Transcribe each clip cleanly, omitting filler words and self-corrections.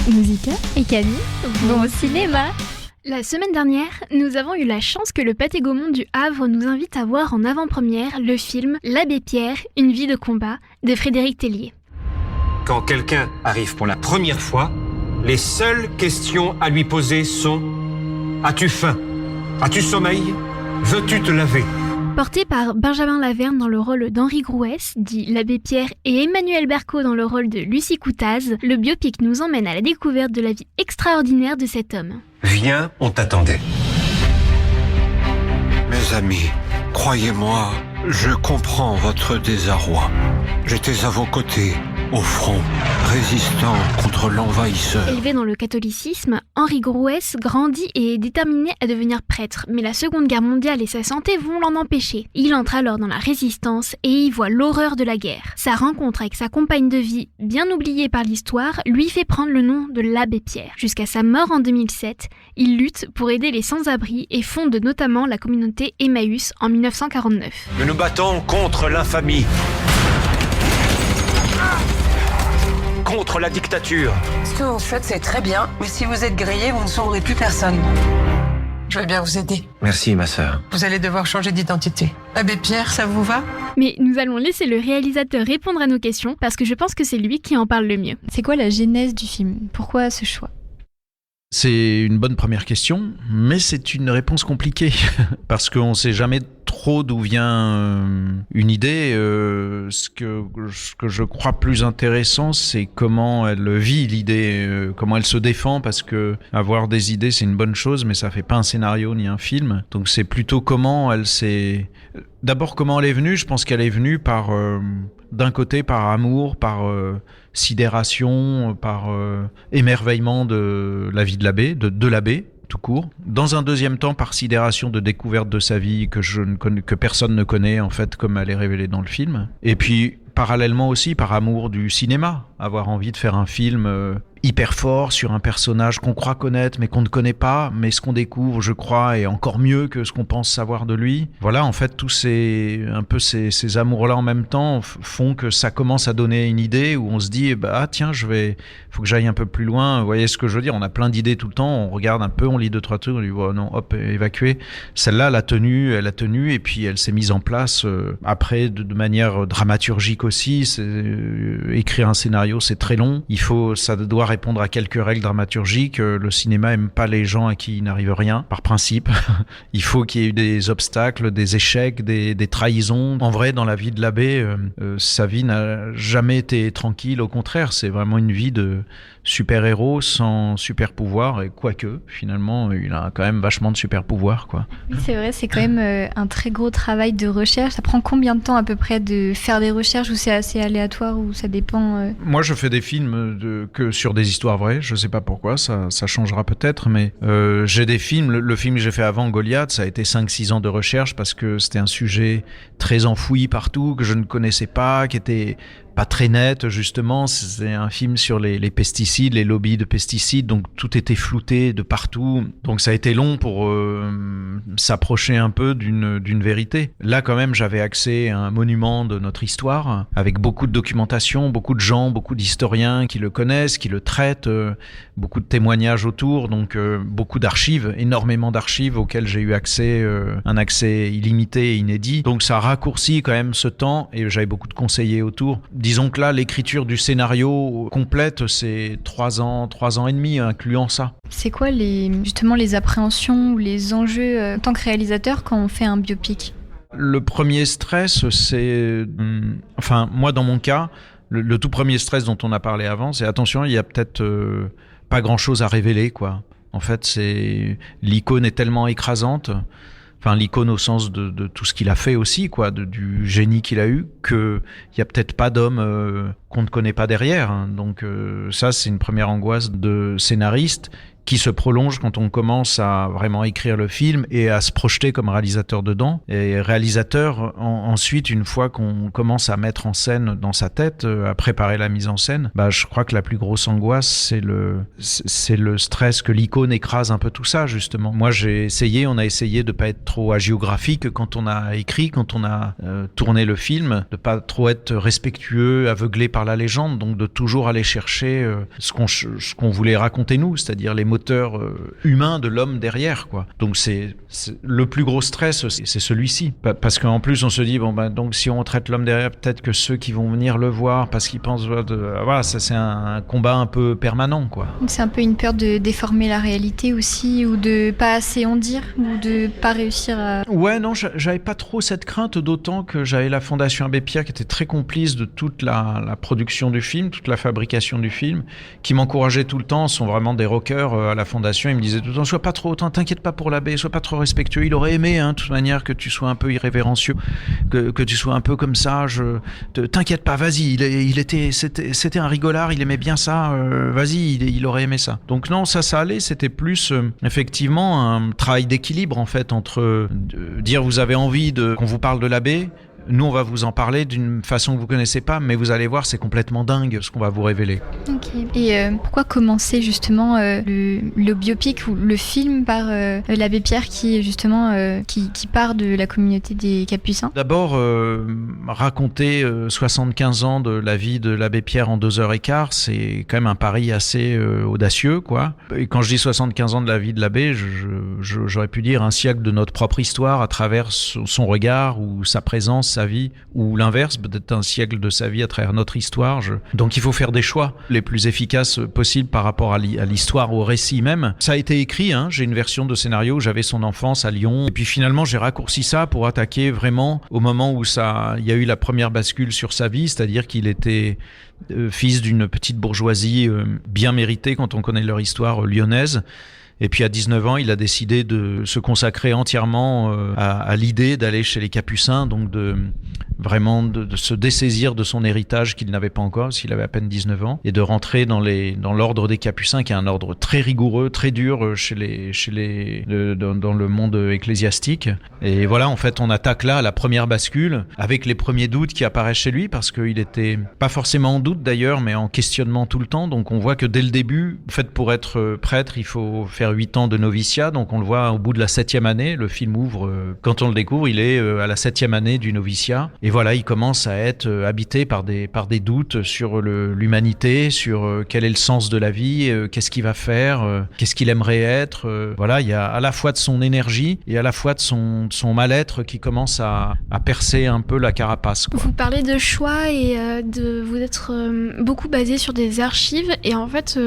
Nausicaa et Camille, bon cinéma. La semaine dernière, nous avons eu la chance que le Pâté Gaumont du Havre nous invite à voir en avant-première le film L'Abbé Pierre, une vie de combat de Frédéric Tellier. Quand quelqu'un arrive pour la première fois, les seules questions à lui poser sont: as-tu faim? As-tu sommeil? Veux-tu te laver? Porté par Benjamin Laverne dans le rôle d'Henri Grouès, dit l'Abbé Pierre, et Emmanuel Berco dans le rôle de Lucie Coutaz, le biopic nous emmène à la découverte de la vie extraordinaire de cet homme. Viens, on t'attendait. Mes amis, croyez-moi, je comprends votre désarroi. J'étais à vos côtés, au front, résistant contre l'envahisseur. Élevé dans le catholicisme, Henri Grouès grandit et est déterminé à devenir prêtre, mais la Seconde Guerre mondiale et sa santé vont l'en empêcher. Il entre alors dans la résistance et y voit l'horreur de la guerre. Sa rencontre avec sa compagne de vie, bien oubliée par l'histoire, lui fait prendre le nom de l'Abbé Pierre. Jusqu'à sa mort en 2007, il lutte pour aider les sans-abri et fonde notamment la communauté Emmaüs en 1949. Nous nous battons contre l'infamie. Contre la dictature. Ce que vous faites, c'est très bien, mais si vous êtes grillé, vous ne sauverez plus personne. Je vais bien vous aider. Merci, ma sœur. Vous allez devoir changer d'identité. Abbé Pierre, ça vous va? Mais nous allons laisser le réalisateur répondre à nos questions parce que je pense que c'est lui qui en parle le mieux. C'est quoi la genèse du film? Pourquoi ce choix? C'est une bonne première question, mais c'est une réponse compliquée parce qu'on ne sait jamais trop d'où vient une idée. Ce que je crois plus intéressant, c'est comment elle vit l'idée, comment elle se défend, parce que avoir des idées, c'est une bonne chose, mais ça fait pas un scénario ni un film. Donc c'est plutôt comment elle s'est... D'abord, comment elle est venue. Je pense qu'elle est venue par... d'un côté par amour, par sidération, par émerveillement de la vie de l'abbé, de l'abbé tout court. Dans un deuxième temps, par sidération de découverte de sa vie que personne ne connaît en fait, comme elle est révélée dans le film. Et puis parallèlement aussi par amour du cinéma, avoir envie de faire un film hyper fort sur un personnage qu'on croit connaître mais qu'on ne connaît pas, mais ce qu'on découvre, je crois, est encore mieux que ce qu'on pense savoir de lui. Voilà, en fait, tous ces amours-là en même temps font que ça commence à donner une idée où on se dit, ah tiens, faut que j'aille un peu plus loin. Vous voyez ce que je veux dire? On a plein d'idées tout le temps, on regarde un peu, on lit 2-3 trucs, on dit, oh non, hop, évacuer. Celle-là, elle a tenu, et puis elle s'est mise en place après de manière dramaturgique aussi. Écrire un scénario, c'est très long. Ça doit répondre à quelques règles dramaturgiques. Le cinéma aime pas les gens à qui il n'arrive rien, par principe. Il faut qu'il y ait eu des obstacles, des échecs, des trahisons. En vrai, dans la vie de l'abbé, sa vie n'a jamais été tranquille. Au contraire, c'est vraiment une vie de super-héros sans super-pouvoir. Et quoique, finalement, il a quand même vachement de super-pouvoir, quoi. Oui, c'est vrai, c'est quand même un très gros travail de recherche. Ça prend combien de temps à peu près de faire des recherches, ou c'est assez aléatoire, ou ça dépend Moi, je fais des films que sur des histoires vraies. Je sais pas pourquoi, ça changera peut-être, mais j'ai des films. Le film que j'ai fait avant, Goliath, ça a été 5-6 ans de recherche parce que c'était un sujet très enfoui partout, que je ne connaissais pas, qui était pas très net, justement. C'est un film sur les pesticides, les lobbies de pesticides, donc tout était flouté de partout. Donc ça a été long pour s'approcher un peu d'une vérité. Là, quand même, j'avais accès à un monument de notre histoire, avec beaucoup de documentation, beaucoup de gens, beaucoup d'historiens qui le connaissent, qui le traitent, beaucoup de témoignages autour, donc beaucoup d'archives, énormément d'archives auxquelles j'ai eu accès, un accès illimité et inédit. Donc ça raccourcit quand même ce temps, et j'avais beaucoup de conseillers autour. Disons que là, l'écriture du scénario complète, c'est 3 ans et demi, incluant ça. C'est quoi justement les appréhensions ou les enjeux en tant que réalisateur quand on fait un biopic? Le premier stress, c'est... Enfin, moi, dans mon cas, le tout premier stress dont on a parlé avant, c'est attention, il y a peut-être pas grand-chose à révéler, quoi. En fait, l'icône est tellement écrasante... Enfin, l'icône au sens de tout ce qu'il a fait aussi, quoi, du génie qu'il a eu, qu'il n'y a peut-être pas d'homme qu'on ne connaît pas derrière. Hein. Donc ça, c'est une première angoisse de scénariste qui se prolonge quand on commence à vraiment écrire le film et à se projeter comme réalisateur dedans. Et réalisateur, ensuite, une fois qu'on commence à mettre en scène dans sa tête, à préparer la mise en scène, je crois que la plus grosse angoisse, c'est le stress que l'icône écrase un peu tout ça, justement. Moi, on a essayé de pas être trop hagiographique quand on a écrit, quand on a tourné le film, de pas trop être respectueux, aveuglé par la légende, donc de toujours aller chercher ce qu'on voulait raconter nous, c'est-à-dire les moteurs humains de l'homme derrière, quoi. Donc c'est le plus gros stress, c'est celui-ci, parce qu'en plus on se dit donc si on traite l'homme derrière, peut-être que ceux qui vont venir le voir parce qu'ils pensent voilà, ça c'est un combat un peu permanent, quoi. C'est un peu une peur de déformer la réalité aussi, ou de pas assez en dire, ou de pas réussir à... Ouais, non, j'avais pas trop cette crainte, d'autant que j'avais la Fondation Abbé Pierre qui était très complice de toute la production du film, toute la fabrication du film, qui m'encourageait tout le temps, sont vraiment des rockers à la Fondation, ils me disaient tout le temps, sois pas trop, t'inquiète pas pour l'abbé, sois pas trop respectueux, il aurait aimé, de toute manière, que tu sois un peu irrévérencieux, que tu sois un peu comme ça, t'inquiète pas, vas-y, c'était un rigolard, il aimait bien ça, vas-y, il aurait aimé ça. Donc non, ça allait, c'était plus effectivement un travail d'équilibre en fait entre dire vous avez envie qu'on vous parle de l'abbé, nous on va vous en parler d'une façon que vous connaissez pas, mais vous allez voir, c'est complètement dingue ce qu'on va vous révéler. Ok. Et pourquoi commencer justement le biopic ou le film par l'abbé Pierre qui justement qui part de la communauté des Capucins? D'abord, raconter 75 ans de la vie de l'abbé Pierre en 2h15, c'est quand même un pari assez audacieux, quoi. Et quand je dis 75 ans de la vie de l'abbé, j'aurais pu dire un siècle de notre propre histoire à travers son regard ou sa présence, sa vie, ou l'inverse, peut-être un siècle de sa vie à travers notre histoire. Donc il faut faire des choix les plus efficaces possibles par rapport à l'histoire, au récit même. Ça a été écrit, j'ai une version de scénario où j'avais son enfance à Lyon, et puis finalement j'ai raccourci ça pour attaquer vraiment au moment où il y a eu la première bascule sur sa vie, c'est-à-dire qu'il était fils d'une petite bourgeoisie bien méritée quand on connaît leur histoire lyonnaise. Et puis à 19 ans, il a décidé de se consacrer entièrement à l'idée d'aller chez les Capucins, donc de se dessaisir de son héritage qu'il n'avait pas encore, s'il avait à peine 19 ans, et de rentrer dans l'ordre des Capucins, qui est un ordre très rigoureux, très dur dans le monde ecclésiastique. Et voilà, en fait, on attaque là la première bascule, avec les premiers doutes qui apparaissent chez lui, parce qu'il était pas forcément en doute d'ailleurs, mais en questionnement tout le temps. Donc on voit que dès le début, en fait, pour être prêtre, il faut faire 8 ans de noviciat, donc on le voit au bout de la 7e année, le film ouvre, quand on le découvre, il est à la 7e année du noviciat, et voilà, il commence à être habité par des doutes sur l'humanité, sur quel est le sens de la vie, qu'est-ce qu'il va faire, qu'est-ce qu'il aimerait être, voilà, il y a à la fois de son énergie et à la fois de son mal-être qui commence à percer un peu la carapace, quoi. Vous parlez de choix et de vous être beaucoup basé sur des archives, et en fait,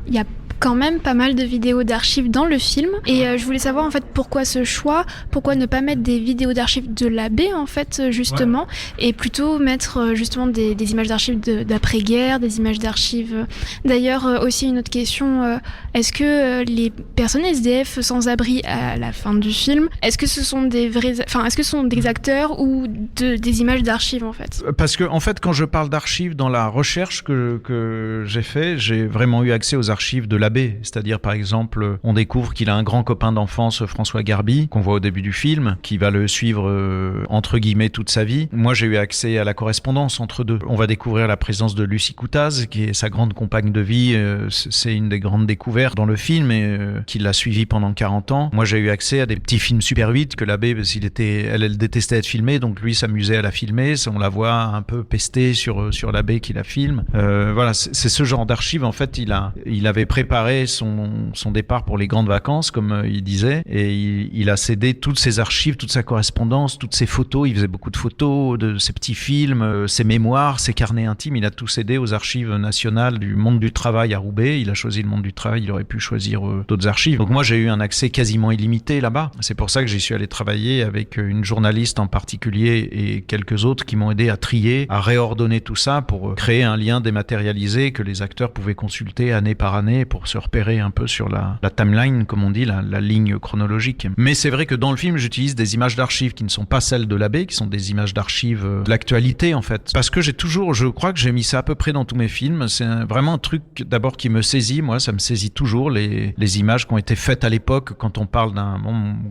il y a quand même pas mal de vidéos d'archives dans le film, et je voulais savoir en fait pourquoi ce choix, pourquoi ne pas mettre des vidéos d'archives de l'abbé en fait justement, et plutôt mettre justement des images d'archives d'après-guerre, des images d'archives. D'ailleurs aussi une autre question, est-ce que les personnes SDF sans-abri à la fin du film, est-ce que ce sont des acteurs ou des images d'archives en fait? Parce que en fait quand je parle d'archives dans la recherche que j'ai fait, j'ai vraiment eu accès aux archives de l'abbé, c'est-à-dire par exemple on découvre qu'il a un grand copain d'enfance, François Garbi, qu'on voit au début du film, qui va le suivre entre guillemets toute sa vie. Moi j'ai eu accès à la correspondance entre deux. On va découvrir la présence de Lucie Coutaz, qui est sa grande compagne de vie, c'est une des grandes découvertes dans le film, et qui l'a suivi pendant 40 ans. Moi j'ai eu accès à des petits films Super 8 que l'abbé, elle détestait être filmée, donc lui s'amusait à la filmer, on la voit un peu pester sur l'abbé qui la filme. Voilà, c'est ce genre d'archives en fait. Il avait préparé son départ pour les grandes vacances, comme il disait, et il a cédé toutes ses archives, toute sa correspondance, toutes ses photos. Il faisait beaucoup de photos de ses petits films, ses mémoires, ses carnets intimes. Il a tout cédé aux archives nationales du monde du travail à Roubaix. Il a choisi le monde du travail, il aurait pu choisir d'autres archives. Donc moi j'ai eu un accès quasiment illimité là-bas. C'est pour ça que j'y suis allé travailler avec une journaliste en particulier et quelques autres qui m'ont aidé à trier, à réordonner tout ça pour créer un lien dématérialisé que les acteurs pouvaient consulter année par année pour pour se repérer un peu sur la timeline, comme on dit, la ligne chronologique. Mais c'est vrai que dans le film, j'utilise des images d'archives qui ne sont pas celles de l'abbé, qui sont des images d'archives de l'actualité en fait. Parce que je crois que j'ai mis ça à peu près dans tous mes films. C'est vraiment un truc d'abord qui me saisit. Moi, ça me saisit toujours les images qui ont été faites à l'époque. Quand on parle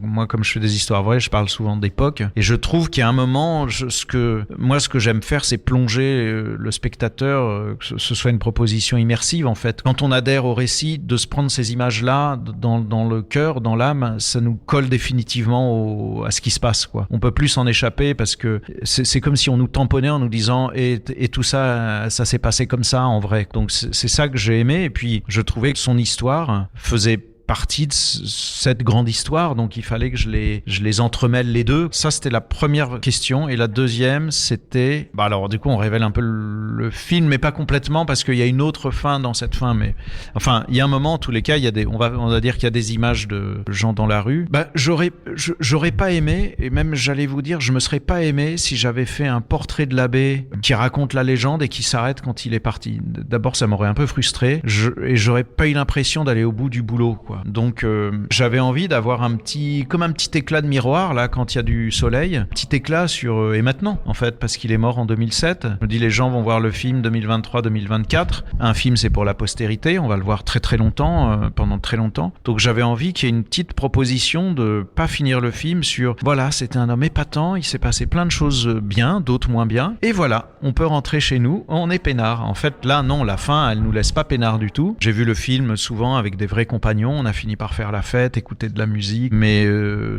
moi, comme je fais des histoires vraies, je parle souvent d'époque. Et je trouve qu'il y a un moment, ce que j'aime faire, c'est plonger le spectateur, que ce soit une proposition immersive en fait. Quand on adhère au récit, de se prendre ces images-là dans le cœur, dans l'âme, ça nous colle définitivement à ce qui se passe, quoi. On peut plus s'en échapper parce que c'est comme si on nous tamponnait en nous disant et tout ça s'est passé comme ça en vrai. Donc c'est ça que j'ai aimé, et puis je trouvais que son histoire faisait partie de cette grande histoire, donc il fallait que je les entremêle les deux. Ça, c'était la première question. Et la deuxième, c'était... alors du coup, on révèle un peu le film, mais pas complètement, parce qu'il y a une autre fin dans cette fin. Mais enfin, il y a un moment, en tous les cas, on va dire qu'il y a des images de gens dans la rue. J'aurais pas aimé, et même j'allais vous dire, je me serais pas aimé si j'avais fait un portrait de l'abbé qui raconte la légende et qui s'arrête quand il est parti. D'abord, ça m'aurait un peu frustré, et j'aurais pas eu l'impression d'aller au bout du boulot, quoi. Donc j'avais envie d'avoir un petit éclat de miroir là quand il y a du soleil, petit éclat sur et maintenant en fait, parce qu'il est mort en 2007. Je me dis, les gens vont voir le film 2023-2024. Un film, c'est pour la postérité, on va le voir très très longtemps, pendant très longtemps. Donc j'avais envie qu'il y ait une petite proposition de pas finir le film sur voilà, c'était un homme épatant, il s'est passé plein de choses bien, d'autres moins bien, et voilà, on peut rentrer chez nous, on est peinard. En fait là non, la fin elle nous laisse pas peinard du tout. J'ai vu le film souvent avec des vrais compagnons, on a fini par faire la fête, écouter de la musique, mais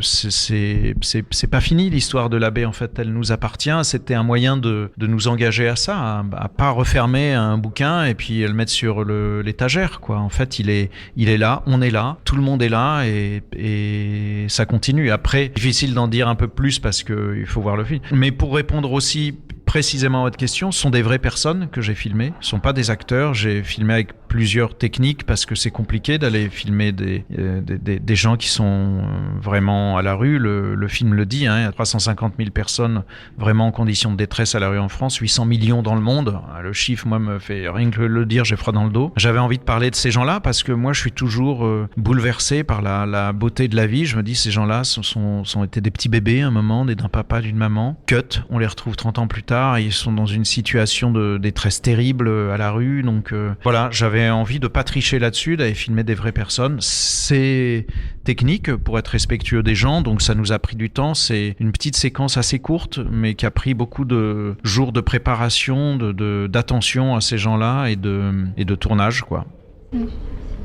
c'est pas fini l'histoire de l'abbé en fait, elle nous appartient. C'était un moyen de nous engager à ça, à pas refermer un bouquin et puis le mettre sur l'étagère, quoi. En fait, il est là, on est là, tout le monde est là, et ça continue. Après, difficile d'en dire un peu plus parce que il faut voir le film. Mais pour répondre aussi précisément à votre question, ce sont des vraies personnes que j'ai filmées, ce sont pas des acteurs. J'ai filmé avec plusieurs techniques parce que c'est compliqué d'aller filmer des gens qui sont vraiment à la rue. Le film le dit, il y a 350 000 personnes vraiment en condition de détresse à la rue en France, 800 millions dans le monde. Le chiffre, moi, me fait rien que le dire, j'ai froid dans le dos. J'avais envie de parler de ces gens-là parce que moi, je suis toujours bouleversé par la beauté de la vie. Je me dis, ces gens-là sont été des petits bébés à un moment, d'un papa, d'une maman. Cut, on les retrouve 30 ans plus tard. Ils sont dans une situation de détresse terrible à la rue. Donc voilà, j'avais envie de pas tricher là-dessus, d'aller filmer des vraies personnes. C'est technique pour être respectueux des gens, donc ça nous a pris du temps. C'est une petite séquence assez courte, mais qui a pris beaucoup de jours de préparation, d'attention à ces gens-là et de tournage, quoi.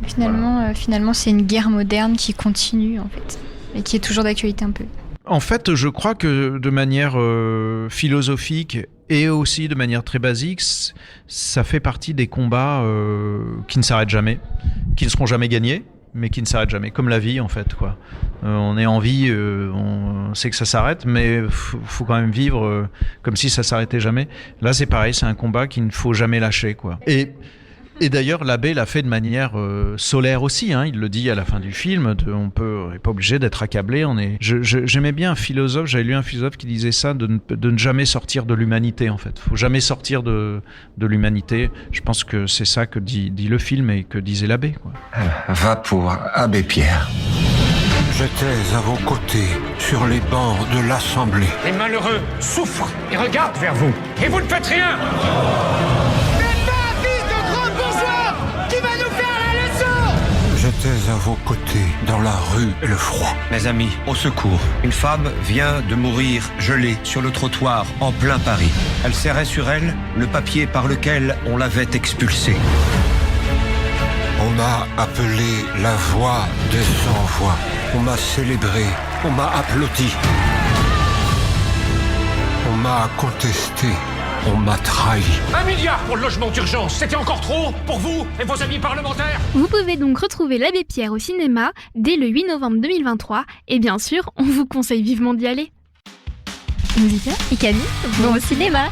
Finalement, c'est une guerre moderne qui continue, en fait, et qui est toujours d'actualité un peu. En fait, je crois que de manière philosophique et aussi de manière très basique, ça fait partie des combats qui ne s'arrêtent jamais, qui ne seront jamais gagnés, mais qui ne s'arrêtent jamais, comme la vie en fait, quoi. On est en vie, on sait que ça s'arrête, mais faut quand même vivre comme si ça s'arrêtait jamais. Là, c'est pareil, c'est un combat qu'il ne faut jamais lâcher, quoi. Et d'ailleurs, l'abbé l'a fait de manière solaire aussi, il le dit à la fin du film, on n'est pas obligé d'être accablé. J'aimais bien un philosophe, j'avais lu un philosophe qui disait ça, de ne jamais sortir de l'humanité en fait. Il ne faut jamais sortir de l'humanité. Je pense que c'est ça que dit le film et que disait l'abbé, quoi. Va pour Abbé Pierre. J'étais à vos côtés, sur les bancs de l'Assemblée. Les malheureux souffrent et regardent vers vous, et vous ne faites rien. J'étais à vos côtés, dans la rue et le froid. Mes amis, au secours. Une femme vient de mourir gelée sur le trottoir en plein Paris. Elle serrait sur elle le papier par lequel on l'avait expulsée. On m'a appelé la voix des sans-voix. On m'a célébré, on m'a applaudi. On m'a contesté. On m'a trahi. 1 milliard pour le logement d'urgence, c'était encore trop pour vous et vos amis parlementaires. Vous pouvez donc retrouver l'Abbé Pierre au cinéma dès le 8 novembre 2023 et bien sûr, on vous conseille vivement d'y aller. Musica et Camille vont au cinéma.